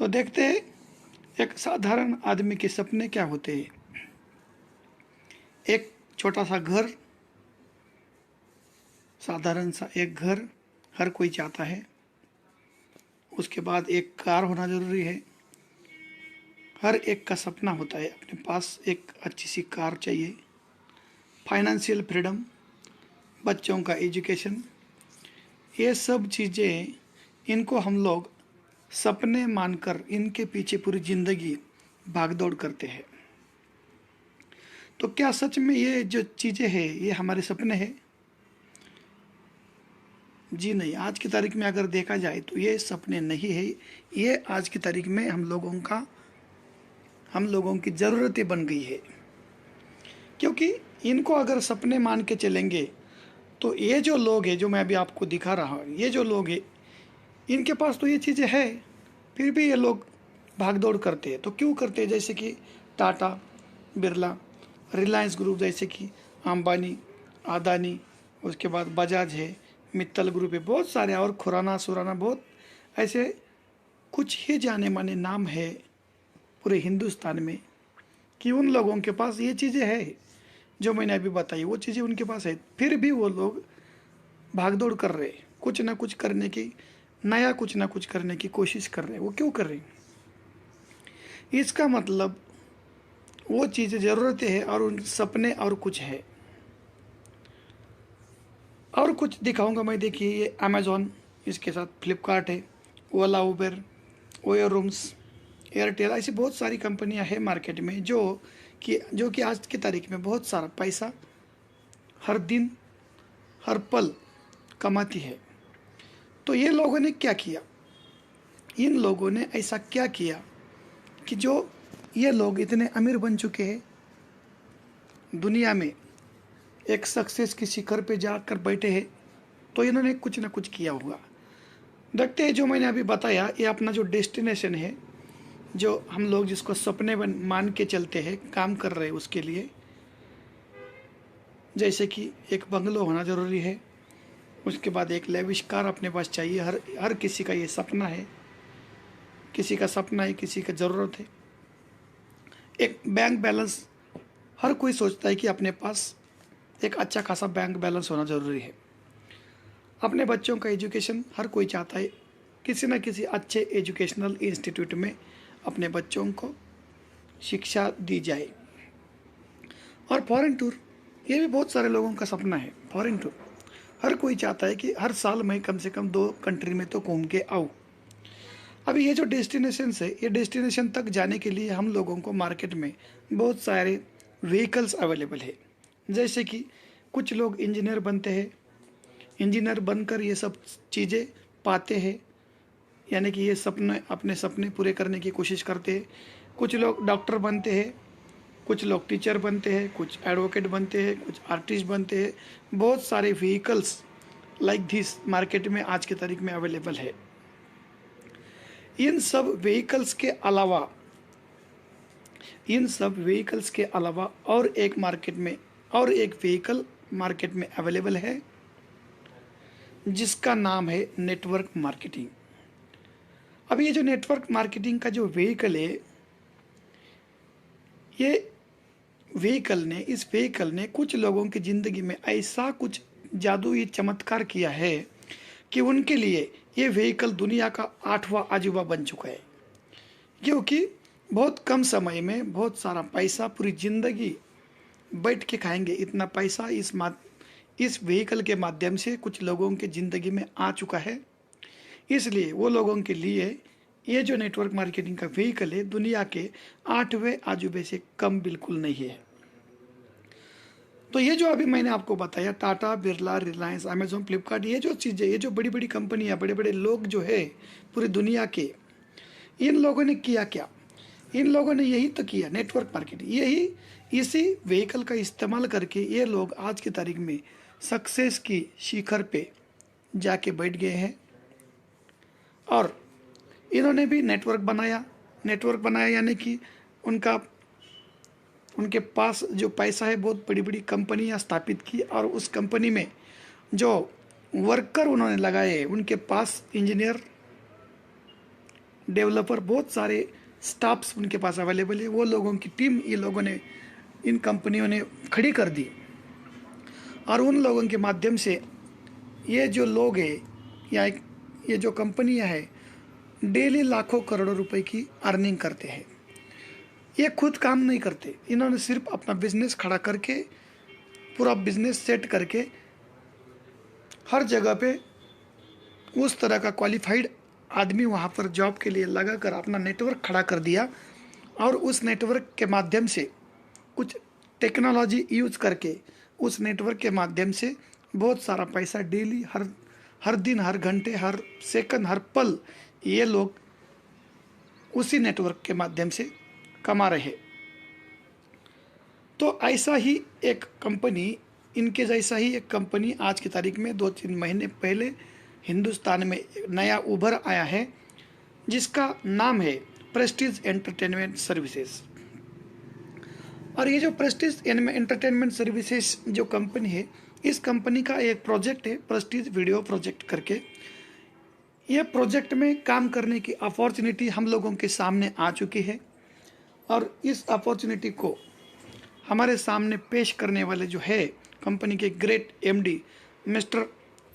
तो देखते हैं एक साधारण आदमी के सपने क्या होते हैं। एक छोटा सा घर, साधारण सा एक घर हर कोई चाहता है। उसके बाद एक कार होना जरूरी है। हर एक का सपना होता है अपने पास एक अच्छी सी कार चाहिए। फाइनेंशियल फ्रीडम, बच्चों का एजुकेशन, ये सब चीज़ें, इनको हम लोग सपने मानकर इनके पीछे पूरी ज़िंदगी भागदौड़ करते हैं। तो क्या सच में ये जो चीज़ें हैं ये हमारे सपने हैं? जी नहीं। आज की तारीख में अगर देखा जाए तो ये सपने नहीं है। ये आज की तारीख में हम लोगों की ज़रूरतें बन गई है। क्योंकि इनको अगर सपने मान के चलेंगे तो ये जो लोग हैं, जो मैं अभी आपको दिखा रहा हूँ, ये जो लोग हैं इनके पास तो ये चीज़ें है, फिर भी ये लोग भागदौड़ करते हैं। तो क्यों करते हैं? जैसे कि टाटा, बिरला, रिलायंस ग्रुप, जैसे कि अंबानी, अदानी, उसके बाद बजाज है, मित्तल ग्रुप है, बहुत सारे, और खुराना सुराना, बहुत ऐसे कुछ ही जाने माने नाम है पूरे हिंदुस्तान में कि उन लोगों के पास ये चीज़ें हैं जो मैंने अभी बताई, वो चीज़ें उनके पास है, फिर भी वो लोग भागदौड़ कर रहे हैं, कुछ ना कुछ करने की, नया कुछ ना कुछ करने की कोशिश कर रहे हैं। वो क्यों कर रहे हैं? इसका मतलब वो चीज़ें ज़रूरतें हैं और उन सपने और कुछ है। और कुछ दिखाऊंगा मैं। देखिए, ये अमेज़ॉन, इसके साथ फ्लिपकार्ट है, ओला, उबर, ओयो रूम्स, एयरटेल, ऐसी बहुत सारी कंपनियां हैं मार्केट में जो कि आज की तारीख में बहुत सारा पैसा हर दिन हर पल कमाती है। तो ये लोगों ने क्या किया? इन लोगों ने ऐसा क्या किया कि जो ये लोग इतने अमीर बन चुके हैं, दुनिया में एक सक्सेस की शिखर पे जाकर बैठे हैं? तो इन्होंने कुछ ना कुछ किया होगा। देखते हैं, जो मैंने अभी बताया, ये अपना जो डेस्टिनेशन है, जो हम लोग जिसको सपने मान के चलते हैं, काम कर रहे हैं उसके लिए, जैसे कि एक बंगलो होना ज़रूरी है, उसके बाद एक लेविश कार अपने पास चाहिए। हर किसी का ये सपना है, किसी का सपना है, किसी का ज़रूरत है। एक बैंक बैलेंस, हर कोई सोचता है कि अपने पास एक अच्छा खासा बैंक बैलेंस होना ज़रूरी है। अपने बच्चों का एजुकेशन, हर कोई चाहता है किसी न किसी अच्छे एजुकेशनल इंस्टीट्यूट में अपने बच्चों को शिक्षा दी जाए। और फॉरेन टूर, ये भी बहुत सारे लोगों का सपना है। फॉरेन टूर, हर कोई चाहता है कि हर साल मैं कम से कम 2 कंट्री में तो घूम के आऊँ। अभी ये जो डेस्टिनेशन है, ये डेस्टिनेशन तक जाने के लिए हम लोगों को मार्केट में बहुत सारे व्हीकल्स अवेलेबल है। जैसे कि कुछ लोग इंजीनियर बनते हैं, इंजीनियर बनकर ये सब चीज़ें पाते हैं, यानी कि ये सपने, अपने सपने पूरे करने की कोशिश करते हैं। कुछ लोग डॉक्टर बनते हैं, कुछ लोग टीचर बनते हैं, कुछ एडवोकेट बनते हैं, कुछ आर्टिस्ट बनते हैं। बहुत सारे व्हीकल्स लाइक दिस मार्केट में आज की तारीख में अवेलेबल है। इन सब व्हीकल्स के अलावा और एक व्हीकल मार्केट में अवेलेबल है जिसका नाम है नेटवर्क मार्केटिंग। अब ये जो नेटवर्क मार्केटिंग का जो व्हीकल है, ये इस व्हीकल ने कुछ लोगों की ज़िंदगी में ऐसा कुछ जादुई चमत्कार किया है कि उनके लिए ये व्हीकल दुनिया का 8वां अजूबा बन चुका है। क्योंकि बहुत कम समय में बहुत सारा पैसा, पूरी ज़िंदगी बैठ के खाएंगे इतना पैसा इस व्हीकल के माध्यम से कुछ लोगों के ज़िंदगी में आ चुका है। इसलिए वो लोगों के लिए ये जो नेटवर्क मार्केटिंग का व्हीकल है, दुनिया के 8वें अजूबे से कम बिल्कुल नहीं है। तो ये जो अभी मैंने आपको बताया, टाटा, बिरला, रिलायंस, अमेजोन, फ्लिपकार्ट, ये जो चीज़ें, ये जो बड़ी बड़ी कंपनियां, बड़े बड़े लोग जो है पूरी दुनिया के, इन लोगों ने किया क्या? इन लोगों ने यही तो किया, नेटवर्क मार्केटिंग। इसी व्हीकल का इस्तेमाल करके ये लोग आज की तारीख में सक्सेस की शिखर पे जाके बैठ गए हैं। और इन्होंने भी नेटवर्क बनाया, यानी कि उनके पास जो पैसा है, बहुत बड़ी बड़ी कंपनियां स्थापित की, और उस कंपनी में जो वर्कर उन्होंने लगाए, उनके पास इंजीनियर, डेवलपर, बहुत सारे स्टाफ्स उनके पास अवेलेबल है। वो लोगों की टीम ये लोगों ने, इन कंपनियों ने खड़ी कर दी, और उन लोगों के माध्यम से ये जो लोग हैं या ये जो कंपनियां हैं डेली लाखों करोड़ों रुपए की अर्निंग करते हैं। ये खुद काम नहीं करते, इन्होंने सिर्फ अपना बिजनेस खड़ा करके, पूरा बिजनेस सेट करके, हर जगह पे उस तरह का क्वालिफाइड आदमी वहाँ पर जॉब के लिए लगा कर अपना नेटवर्क खड़ा कर दिया, और उस नेटवर्क के माध्यम से कुछ टेक्नोलॉजी यूज करके उस नेटवर्क के माध्यम से बहुत सारा पैसा डेली, हर हर दिन, हर घंटे, हर सेकंड, हर पल ये लोग उसी नेटवर्क के माध्यम से कमा रहे। तो ऐसा ही एक कंपनी, इनके जैसा ही एक कंपनी आज की तारीख में 2-3 महीने पहले हिंदुस्तान में नया उभर आया है, जिसका नाम है प्रेस्टीज एंटरटेनमेंट सर्विसेज। और ये जो प्रेस्टीज एंटरटेनमेंट सर्विसेज जो कंपनी है, इस कंपनी का एक प्रोजेक्ट है प्रेस्टीज वीडियो प्रोजेक्ट करके। ये प्रोजेक्ट में काम करने की अपॉर्चुनिटी हम लोगों के सामने आ चुकी है, और इस अपॉर्चुनिटी को हमारे सामने पेश करने वाले जो है कंपनी के ग्रेट एमडी मिस्टर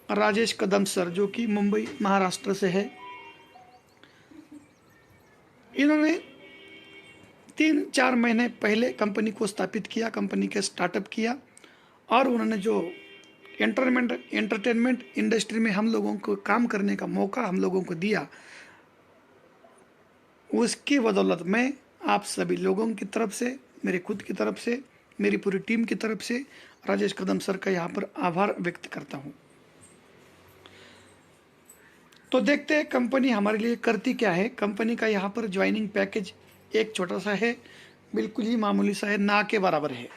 राजेश कदम सर, जो कि मुंबई महाराष्ट्र से है। इन्होंने 3-4 महीने पहले कंपनी को स्थापित किया, कंपनी के स्टार्टअप किया, और उन्होंने जो एंटरटेनमेंट इंडस्ट्री में हम लोगों को काम करने का मौका हम लोगों को दिया, उसकी बदौलत मैं आप सभी लोगों की तरफ से, मेरे खुद की तरफ से, मेरी पूरी टीम की तरफ से राजेश कदम सर का यहाँ पर आभार व्यक्त करता हूँ। तो देखते हैं कंपनी हमारे लिए करती क्या है। कंपनी का यहाँ पर ज्वाइनिंग पैकेज एक छोटा सा है, बिल्कुल ही मामूली सा है, ना के बराबर है।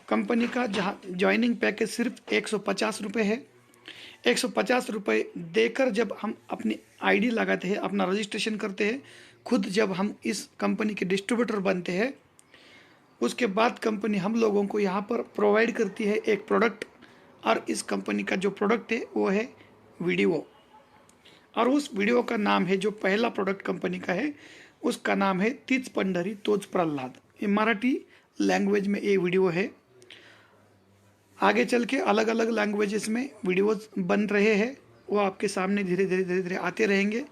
कंपनी का जहाँ ज्वाइनिंग पैकेज सिर्फ 150 रुपये है। 150 रुपये देकर जब हम अपनी आईडी लगाते हैं, अपना रजिस्ट्रेशन करते हैं, खुद जब हम इस कंपनी के डिस्ट्रीब्यूटर बनते हैं, उसके बाद कंपनी हम लोगों को यहाँ पर प्रोवाइड करती है एक प्रोडक्ट। और इस कंपनी का जो प्रोडक्ट है वो है वीडियो, और उस वीडियो का नाम है, जो पहला प्रोडक्ट कंपनी का है उसका नाम है तीच पंढरी तोच प्रल्हाद। ये मराठी लैंग्वेज में ये वीडियो है। आगे चल के अलग अलग लैंग्वेजेस में वीडियोस बन रहे हैं, वो आपके सामने धीरे धीरे आते रहेंगे।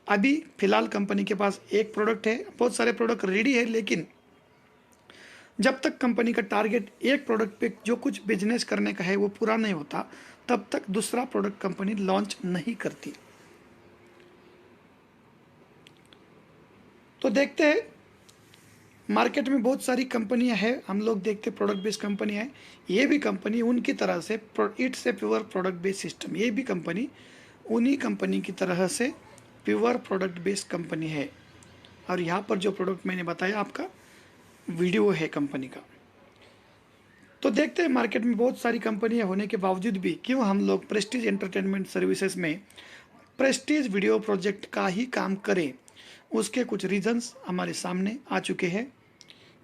अभी फिलहाल कंपनी के पास एक प्रोडक्ट है, बहुत सारे प्रोडक्ट रेडी है, लेकिन जब तक कंपनी का टारगेट एक प्रोडक्ट पे जो कुछ बिजनेस करने का है वो पूरा नहीं होता, तब तक दूसरा प्रोडक्ट कंपनी लॉन्च नहीं करती। तो देखते हैं, मार्केट में बहुत सारी कंपनियां हैं, हम लोग देखते प्रोडक्ट बेस्ड कंपनियां हैं। ये भी कंपनी उनकी तरह से, it's a pure product based system, ये भी कंपनी उन्हीं कंपनी की तरह से प्योर प्रोडक्ट बेस्ड कंपनी है। और यहाँ पर जो प्रोडक्ट मैंने बताया आपका वीडियो है कंपनी का। तो देखते हैं, मार्केट में बहुत सारी कंपनियां होने के बावजूद भी क्यों हम लोग प्रेस्टीज एंटरटेनमेंट सर्विसेज में प्रेस्टीज वीडियो प्रोजेक्ट का ही काम करें, उसके कुछ रीजंस हमारे सामने आ चुके हैं।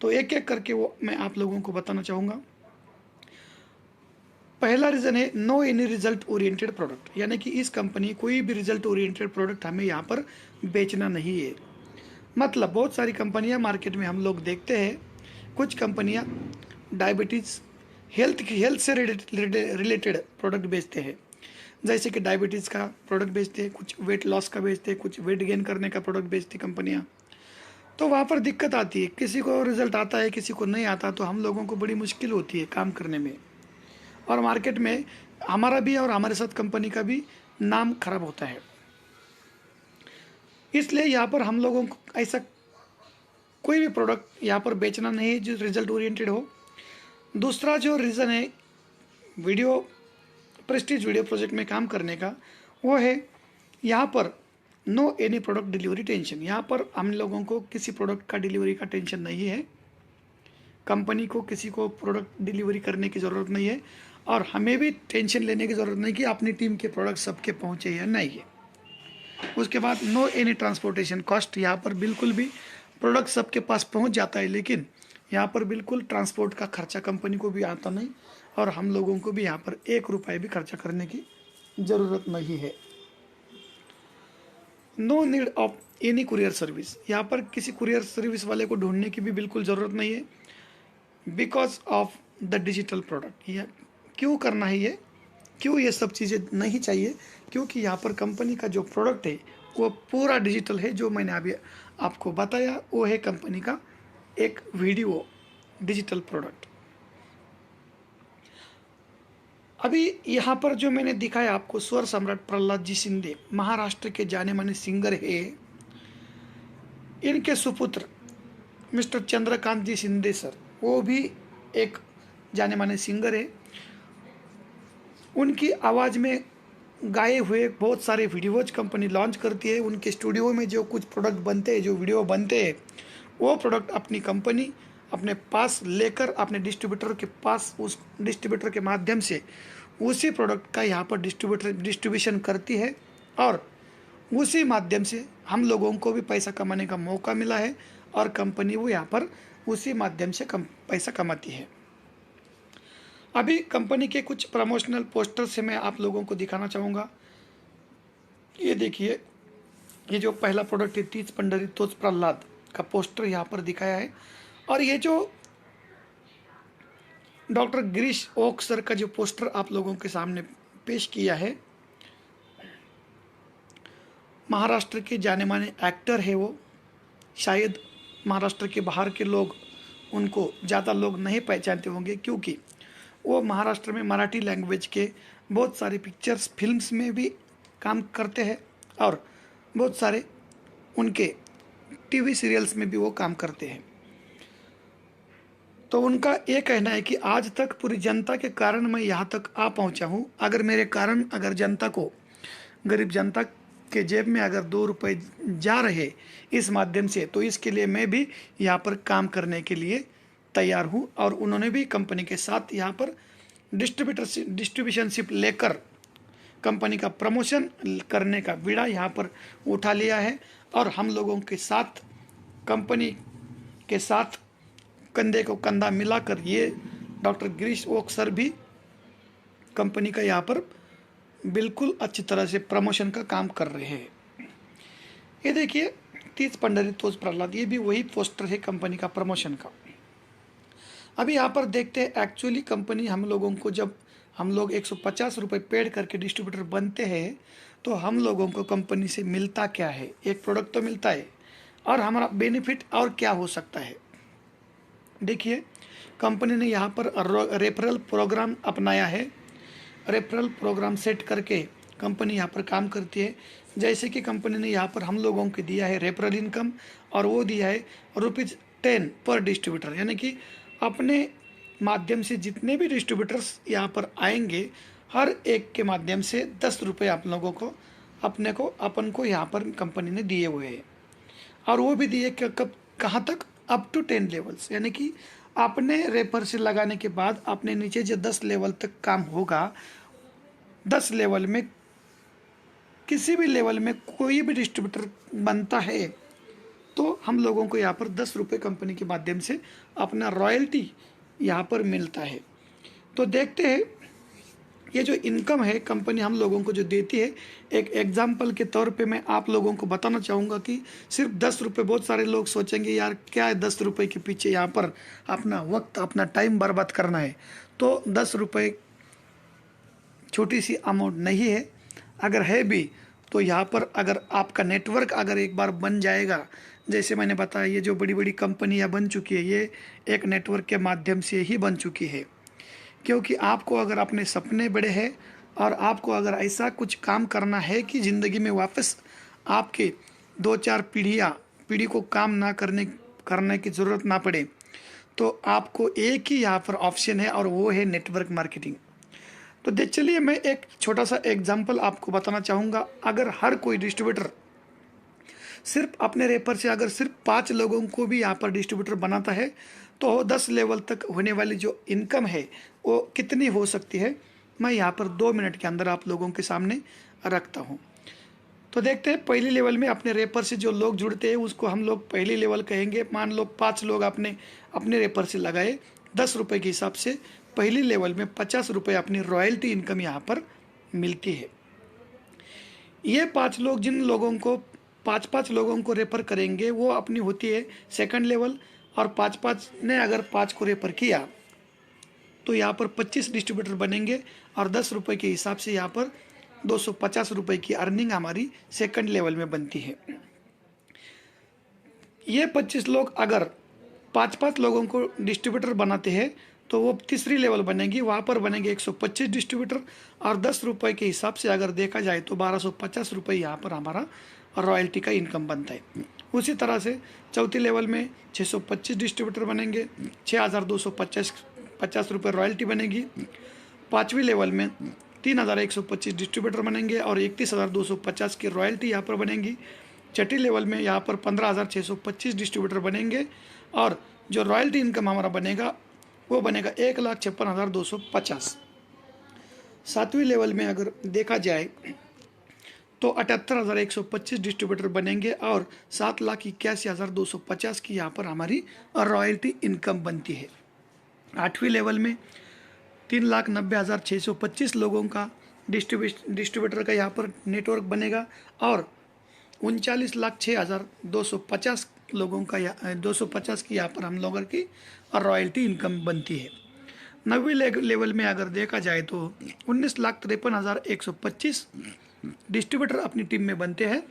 तो एक एक करके वो मैं आप लोगों को बताना चाहूँगा। पहला रीज़न है no any result oriented product, यानी कि इस कंपनी कोई भी रिजल्ट ओरिएंटेड प्रोडक्ट हमें यहाँ पर बेचना नहीं है। मतलब बहुत सारी कंपनियाँ मार्केट में हम लोग देखते हैं, कुछ कंपनियाँ डायबिटीज़ हेल्थ से रिलेटेड प्रोडक्ट बेचते हैं, जैसे कि डायबिटीज़ का प्रोडक्ट बेचते हैं, कुछ वेट लॉस का बेचते हैं, कुछ वेट गेन करने का प्रोडक्ट बेचती कंपनियाँ। तो वहाँ पर दिक्कत आती है, किसी को रिजल्ट आता है, किसी को नहीं आता, तो हम लोगों को बड़ी मुश्किल होती है काम करने में, और मार्केट में हमारा भी और हमारे साथ कंपनी का भी नाम खराब होता है। इसलिए यहाँ पर हम लोगों को ऐसा कोई भी प्रोडक्ट यहाँ पर बेचना नहीं है जो रिजल्ट ओरिएंटेड हो। दूसरा जो रीज़न है प्रेस्टीज वीडियो प्रोजेक्ट में काम करने का, वो है यहाँ पर no any product delivery tension. यहाँ पर हम लोगों को किसी प्रोडक्ट का डिलीवरी का टेंशन नहीं है, कंपनी को किसी को प्रोडक्ट डिलीवरी करने की ज़रूरत नहीं है, और हमें भी टेंशन लेने की ज़रूरत नहीं कि अपनी टीम के प्रोडक्ट सबके पहुँचे या नहीं है। उसके बाद नो एनी ट्रांसपोर्टेशन कॉस्ट, यहाँ पर बिल्कुल भी प्रोडक्ट सबके पास पहुँच जाता है, लेकिन यहाँ पर बिल्कुल ट्रांसपोर्ट का खर्चा कंपनी को भी आता नहीं, और हम लोगों को भी यहाँ पर 1 रुपये भी खर्चा करने की ज़रूरत नहीं है। No need of any courier service, यहाँ पर किसी कुरियर सर्विस वाले को ढूंढने की भी बिल्कुल ज़रूरत नहीं है, because of the digital product. यह क्यों करना है, ये क्यों ये सब चीज़ें नहीं चाहिए, क्योंकि यहाँ पर कंपनी का जो प्रोडक्ट है वो पूरा डिजिटल है। जो मैंने अभी आपको बताया वो है कंपनी का एक वीडियो डिजिटल प्रोडक्ट। अभी यहाँ पर जो मैंने दिखाया आपको, स्वर सम्राट प्रहलाद जी शिंदे महाराष्ट्र के जाने माने सिंगर है। इनके सुपुत्र मिस्टर चंद्रकांत जी शिंदे सर, वो भी एक जाने माने सिंगर है। उनकी आवाज़ में गाए हुए बहुत सारे वीडियोज कंपनी लॉन्च करती है। उनके स्टूडियो में जो कुछ प्रोडक्ट बनते हैं, जो वीडियो बनते हैं, वो प्रोडक्ट अपनी कंपनी अपने पास लेकर अपने डिस्ट्रीब्यूटर के पास, उस डिस्ट्रीब्यूटर के माध्यम से उसी प्रोडक्ट का यहाँ पर डिस्ट्रीब्यूशन करती है, और उसी माध्यम से हम लोगों को भी पैसा कमाने का मौका मिला है, और कंपनी वो यहाँ पर उसी माध्यम से पैसा कमाती है। अभी कंपनी के कुछ प्रमोशनल पोस्टर से मैं आप लोगों को दिखाना चाहूँगा। ये देखिए, ये जो पहला प्रोडक्ट है, तीज पंढरी तोच प्रहलाद का पोस्टर यहाँ पर दिखाया है। और ये जो डॉक्टर गिरीश ओक सर का जो पोस्टर आप लोगों के सामने पेश किया है, महाराष्ट्र के जाने माने एक्टर है वो। शायद महाराष्ट्र के बाहर के लोग उनको ज़्यादा लोग नहीं पहचानते होंगे, क्योंकि वो महाराष्ट्र में मराठी लैंग्वेज के बहुत सारे पिक्चर्स फिल्म्स में भी काम करते हैं, और बहुत सारे उनके टीवी सीरियल्स में भी वो काम करते हैं। तो उनका ये कहना है कि आज तक पूरी जनता के कारण मैं यहाँ तक आ पहुँचा हूँ। अगर मेरे कारण अगर जनता को, गरीब जनता के जेब में अगर 2 रुपये जा रहे इस माध्यम से, तो इसके लिए मैं भी यहाँ पर काम करने के लिए तैयार हूँ। और उन्होंने भी कंपनी के साथ यहाँ पर डिस्ट्रीब्यूशनशिप लेकर कंपनी का प्रमोशन करने का बीड़ा यहाँ पर उठा लिया है, और हम लोगों के साथ, कंपनी के साथ कंधे को कंधा मिलाकर ये डॉक्टर गिरीश ओक सर भी कंपनी का यहाँ पर बिल्कुल अच्छी तरह से प्रमोशन का काम कर रहे हैं। ये देखिए, तीज पंढरी तोच प्रहलाद, ये भी वही पोस्टर है कंपनी का प्रमोशन का। अभी यहाँ पर देखते हैं एक्चुअली कंपनी हम लोगों को, जब हम लोग 150 रुपये पेड करके डिस्ट्रीब्यूटर बनते हैं, तो हम लोगों को कंपनी से मिलता क्या है? एक प्रोडक्ट तो मिलता है, और हमारा बेनिफिट और क्या हो सकता है? देखिए, कंपनी ने यहाँ पर रेफरल प्रोग्राम अपनाया है। रेफरल प्रोग्राम सेट करके कंपनी यहाँ पर काम करती है। जैसे कि कंपनी ने यहाँ पर हम लोगों को दिया है रेफरल इनकम, और वो दिया है ₹10 पर डिस्ट्रीब्यूटर, यानी कि अपने माध्यम से जितने भी डिस्ट्रीब्यूटर्स यहाँ पर आएंगे, हर एक के माध्यम से 10 रुपये आप लोगों को, अपन को यहाँ पर कंपनी ने दिए हुए हैं। और वो भी दिए कब, कहाँ तक? अप टू 10 लेवल्स, यानी कि आपने रेफर से लगाने के बाद अपने नीचे जो 10 लेवल तक काम होगा, 10 लेवल में किसी भी लेवल में कोई भी डिस्ट्रीब्यूटर बनता है, तो हम लोगों को यहाँ पर 10 रुपये कंपनी के माध्यम से अपना रॉयल्टी यहाँ पर मिलता है। तो देखते हैं, ये जो इनकम है कंपनी हम लोगों को जो देती है, एक एग्जाम्पल के तौर पे मैं आप लोगों को बताना चाहूँगा कि सिर्फ 10 रुपये, बहुत सारे लोग सोचेंगे यार क्या है 10 रुपये के पीछे यहाँ पर अपना वक्त, अपना टाइम बर्बाद करना है। तो 10 रुपये छोटी सी अमाउंट नहीं है। अगर है भी तो यहाँ पर अगर आपका नेटवर्क अगर एक बार बन जाएगा, जैसे मैंने बताया ये जो बड़ी बड़ी कंपनियाँ बन चुकी है, ये एक नेटवर्क के माध्यम से ही बन चुकी है। क्योंकि आपको अगर अपने सपने बड़े हैं, और आपको अगर ऐसा कुछ काम करना है कि ज़िंदगी में वापस आपके 2-4 पीढ़ी को काम ना करने की ज़रूरत ना पड़े, तो आपको एक ही यहाँ पर ऑप्शन है, और वो है नेटवर्क मार्केटिंग। तो चलिए मैं एक छोटा सा एग्जांपल आपको बताना चाहूँगा। अगर हर कोई डिस्ट्रीब्यूटर सिर्फ अपने रेफर से अगर सिर्फ 5 लोगों को भी यहाँ पर डिस्ट्रीब्यूटर बनाता है, तो 10 लेवल तक होने वाली जो इनकम है वो कितनी हो सकती है, मैं यहाँ पर 2 मिनट के अंदर आप लोगों के सामने रखता हूँ। तो देखते हैं, पहली लेवल में अपने रेफर से जो लोग जुड़ते हैं उसको हम लोग पहली लेवल कहेंगे। मान लो 5 लोग अपने रेफर से लगाए 10 रुपये के हिसाब से, पहली लेवल में 50 रुपये अपनी रॉयल्टी इनकम यहाँ पर मिलती है। ये 5 लोग जिन लोगों को 5-5 लोगों को रेफर करेंगे, वो अपनी होती है सेकंड लेवल। और 5-5 ने अगर 5 को रेफर किया तो यहाँ पर 25 डिस्ट्रीब्यूटर बनेंगे और 10 रुपये के हिसाब से यहाँ पर 250 रुपये की अर्निंग हमारी सेकंड लेवल में बनती है। ये 25 लोग अगर 5-5 लोगों को डिस्ट्रीब्यूटर बनाते हैं तो वो तीसरी लेवल बनेगी, वहाँ पर बनेंगे 125 डिस्ट्रीब्यूटर और 10 रुपये के हिसाब से अगर देखा जाए तो 1250 रुपये यहाँ पर हमारा रॉयल्टी का इनकम बनता है। उसी तरह से चौथी लेवल में 625 डिस्ट्रीब्यूटर बनेंगे, 6250 रुपये रॉयल्टी बनेगी। पाँचवीं लेवल में 3125 डिस्ट्रीब्यूटर बनेंगे और 31,250 की रॉयल्टी यहाँ पर बनेगी। छठी लेवल में यहाँ पर 15,625 डिस्ट्रीब्यूटर बनेंगे और जो रॉयल्टी इनकम हमारा बनेगा वो बनेगा 1,56,250। सातवीं लेवल में अगर देखा जाए तो 78,125 डिस्ट्रीब्यूटर बनेंगे और 7,81,250 की यहाँ पर हमारी रॉयल्टी इनकम बनती है। आठवीं लेवल में 3,90,625 लोगों का डिस्ट्रीब्यूटर का यहाँ पर नेटवर्क बनेगा और 39,06,250 लोगों का 250 की यहाँ पर हम लोगों की रॉयल्टी इनकम बनती है। 9वीं लेवल में अगर देखा जाए तो 19,53,125 डिस्ट्रीब्यूटर अपनी टीम में बनते हैं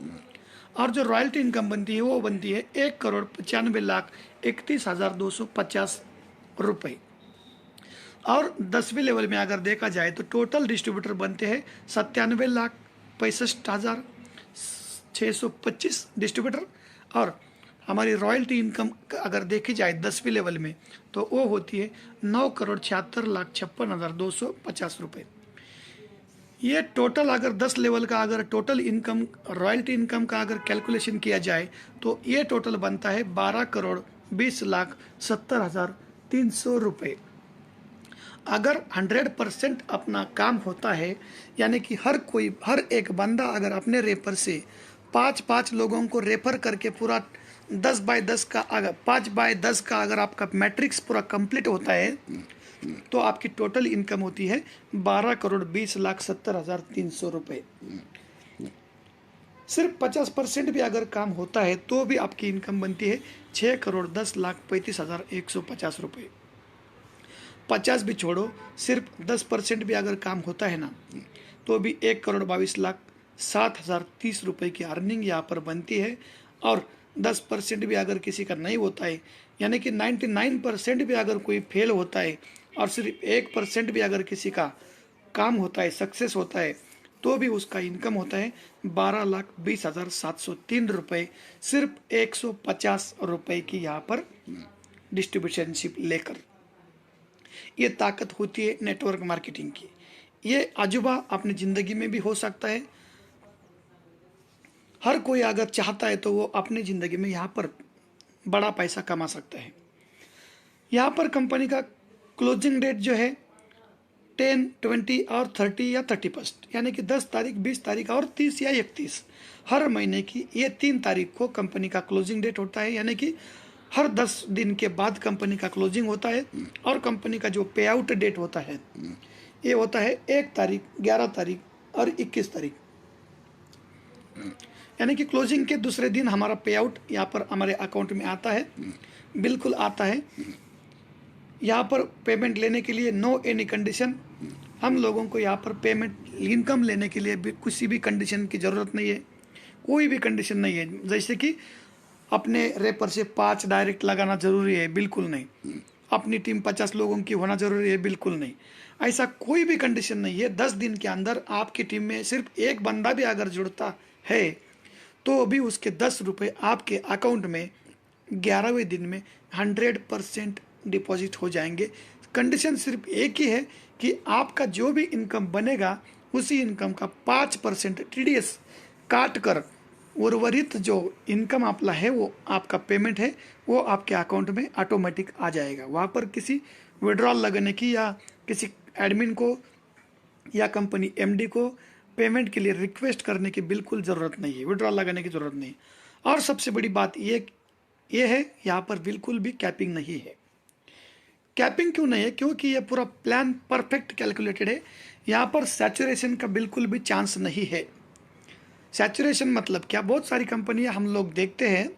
और जो रॉयल्टी इनकम बनती है वो बनती है 1,95,31,250 रुपये। और 10वीं लेवल में अगर देखा जाए तो टोटल डिस्ट्रीब्यूटर बनते हैं 97,65,625 डिस्ट्रीब्यूटर और हमारी रॉयल्टी इनकम अगर देखी जाए 10वीं लेवल में तो वो होती है 9,76,56,250 रुपये। ये टोटल अगर 10 लेवल का अगर टोटल इनकम रॉयल्टी इनकम का अगर कैलकुलेशन किया जाए तो ये टोटल बनता है 12,20,70,300 रुपये। अगर 100% अपना काम होता है, यानी कि हर एक बंदा अगर अपने रेफर से 5-5 लोगों को रेफर करके पूरा 10/10 का अगर 5/10 का अगर आपका मैट्रिक्स पूरा कंप्लीट होता है तो आपकी टोटल इनकम होती है 12,20,70,300 रुपये। सिर्फ 50% भी अगर काम होता है तो भी आपकी इनकम बनती है 6,10,35,150 रुपये। 50 भी छोड़ो, सिर्फ 10% भी अगर काम होता है ना तो भी 1,22,07,030 रुपये की अर्निंग यहाँ पर बनती है। और 10% भी अगर किसी का नहीं होता है, यानी कि 99% भी अगर कोई फेल होता है और सिर्फ 1% भी अगर किसी का काम होता है, सक्सेस होता है, तो भी उसका इनकम होता है 12,20,703 रुपये, सिर्फ 150 रुपये की यहाँ पर डिस्ट्रीब्यूशनशिप लेकर। ये ताकत होती है नेटवर्क मार्केटिंग की। ये अजूबा अपनी ज़िंदगी में भी हो सकता है। हर कोई अगर चाहता है तो वो अपनी ज़िंदगी में यहाँ पर बड़ा पैसा कमा सकता है। यहाँ पर कंपनी का क्लोजिंग डेट जो है 10, 20 और 30 या 31, यानी कि 10 तारीख, 20 तारीख और 30 या 31 हर महीने की ये 3 तारीख को कंपनी का क्लोजिंग डेट होता है। यानी कि हर 10 दिन के बाद कंपनी का क्लोजिंग होता है और कंपनी का जो पे आउट डेट होता है ये होता है 1 तारीख, 11 तारीख और 21 तारीख। यानी कि क्लोजिंग के दूसरे दिन हमारा पे आउट यहाँ पर हमारे अकाउंट में आता है, बिल्कुल आता है। यहाँ पर पेमेंट लेने के लिए नो एनी कंडीशन, हम लोगों को यहाँ पर पेमेंट इनकम लेने के लिए भी किसी भी कंडीशन की ज़रूरत नहीं है, कोई भी कंडीशन नहीं है। जैसे कि अपने रेपर से 5 डायरेक्ट लगाना ज़रूरी है, बिल्कुल नहीं। अपनी टीम 50 लोगों की होना ज़रूरी है, बिल्कुल नहीं। ऐसा कोई भी कंडीशन नहीं है। 10 दिन के अंदर आपकी टीम में सिर्फ एक बंदा भी अगर जुड़ता है तो भी उसके 10 रुपये आपके अकाउंट में 11वें दिन में 100% डिपॉजिट हो जाएंगे। कंडीशन सिर्फ एक ही है कि आपका जो भी इनकम बनेगा उसी इनकम का 5% TDS काट कर उर्वरित जो इनकम आपला है वो आपका पेमेंट है वो आपके अकाउंट में ऑटोमेटिक आ जाएगा। वहाँ पर किसी विड्रॉल लगाने की या किसी एडमिन को या कंपनी MD को पेमेंट के लिए रिक्वेस्ट करने की बिल्कुल ज़रूरत नहीं है, विड्रॉल लगाने की ज़रूरत नहीं। और सबसे बड़ी बात ये है यहाँ पर बिल्कुल भी कैपिंग नहीं है। कैपिंग क्यों नहीं है? क्योंकि ये पूरा प्लान परफेक्ट कैलकुलेटेड है। यहाँ पर सैचुरेशन का बिल्कुल भी चांस नहीं है। सैचुरेशन मतलब क्या, बहुत सारी कंपनियां हम लोग देखते हैं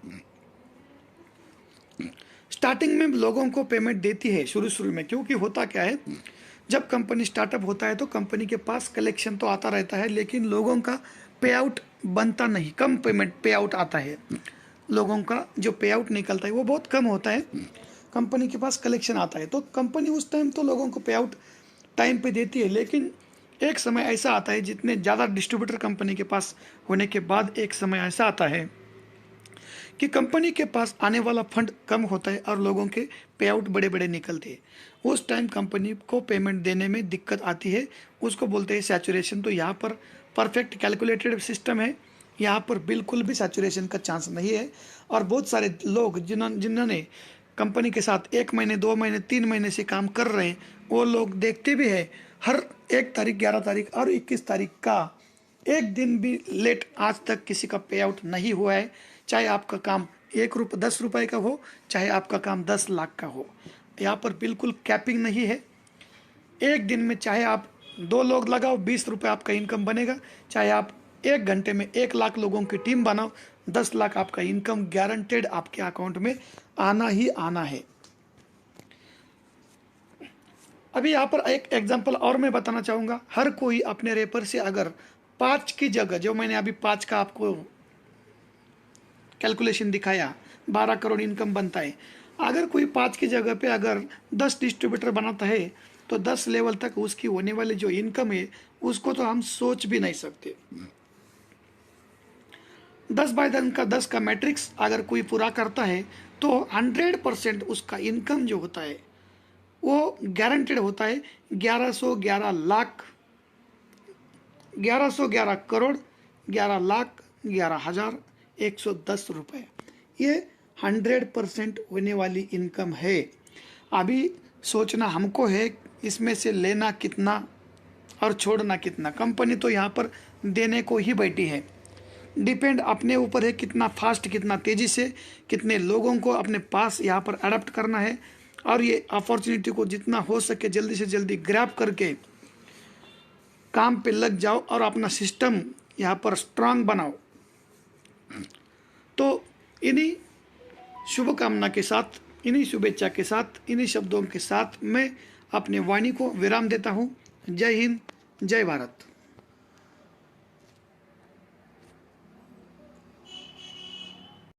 स्टार्टिंग में लोगों को पेमेंट देती है शुरू में, क्योंकि होता क्या है, जब कंपनी स्टार्टअप होता है तो कंपनी के पास कलेक्शन तो आता रहता है, लेकिन लोगों का पे आउट बनता नहीं, कम पेमेंट पे आउट आता है, लोगों का जो पे आउट निकलता है वो बहुत कम होता है, कंपनी के पास कलेक्शन आता है, तो कंपनी उस टाइम तो लोगों को पे आउट टाइम पे देती है। लेकिन एक समय ऐसा आता है, जितने ज़्यादा डिस्ट्रीब्यूटर कंपनी के पास होने के बाद एक समय ऐसा आता है कि कंपनी के पास आने वाला फंड कम होता है और लोगों के पे आउट बड़े बड़े निकलते हैं। उस टाइम कंपनी को पेमेंट देने में दिक्कत आती है, उसको बोलते हैं सैचुरेशन। तो यहाँ पर परफेक्ट कैलकुलेटेड सिस्टम है, यहाँ पर बिल्कुल भी सैचुरेशन का चांस नहीं है। और बहुत सारे लोग जिन्होंने कंपनी के साथ 1 महीने 2 महीने 3 महीने से काम कर रहे हैं, वो लोग देखते भी हैं हर 1 तारीख 11 तारीख और 21 तारीख का एक दिन भी लेट आज तक किसी का पे आउट नहीं हुआ है। चाहे आपका काम 10 रुपए का हो, चाहे आपका काम 10 लाख का हो, यहाँ पर बिल्कुल कैपिंग नहीं है। एक दिन में चाहे आप 2 लोग लगाओ 20 रुपये आपका इनकम बनेगा, चाहे आप 1 घंटे में 1 लाख लोगों की टीम बनाओ 10 लाख आपका इनकम गारंटेड आपके अकाउंट में आना ही आना है। अभी यहाँ पर एक एग्जांपल और मैं बताना चाहूँगा। हर कोई अपने रेफर से अगर 5 की जगह, जो मैंने अभी 5 का आपको कैलकुलेशन दिखाया, 12 करोड़ इनकम बनता है, अगर कोई 5 की जगह पे अगर 10 डिस्ट्रीब्यूटर बनाता है तो 10 लेवल तक उसकी होने वाली जो इनकम है उसको तो हम सोच भी नहीं सकते। 10/10 का मैट्रिक्स अगर कोई पूरा करता है तो 100% उसका इनकम जो होता है वो गारंटेड होता है 1111 करोड़ 11,11,110 रुपये। ये 100% होने वाली इनकम है। अभी सोचना हमको है इसमें से लेना कितना और छोड़ना कितना। कंपनी तो यहाँ पर देने को ही बैठी है, डिपेंड अपने ऊपर है कितना फास्ट, कितना तेज़ी से, कितने लोगों को अपने पास यहाँ पर अडॉप्ट करना है। और ये अपॉर्चुनिटी को जितना हो सके जल्दी से जल्दी ग्रैब करके काम पे लग जाओ और अपना सिस्टम यहाँ पर स्ट्रांग बनाओ। तो इन्हीं शुभकामना के साथ, इन्हीं शुभेच्छा के साथ, इन्हीं शब्दों के साथ मैं अपने वाणी को विराम देता हूँ। जय हिंद, जय भारत।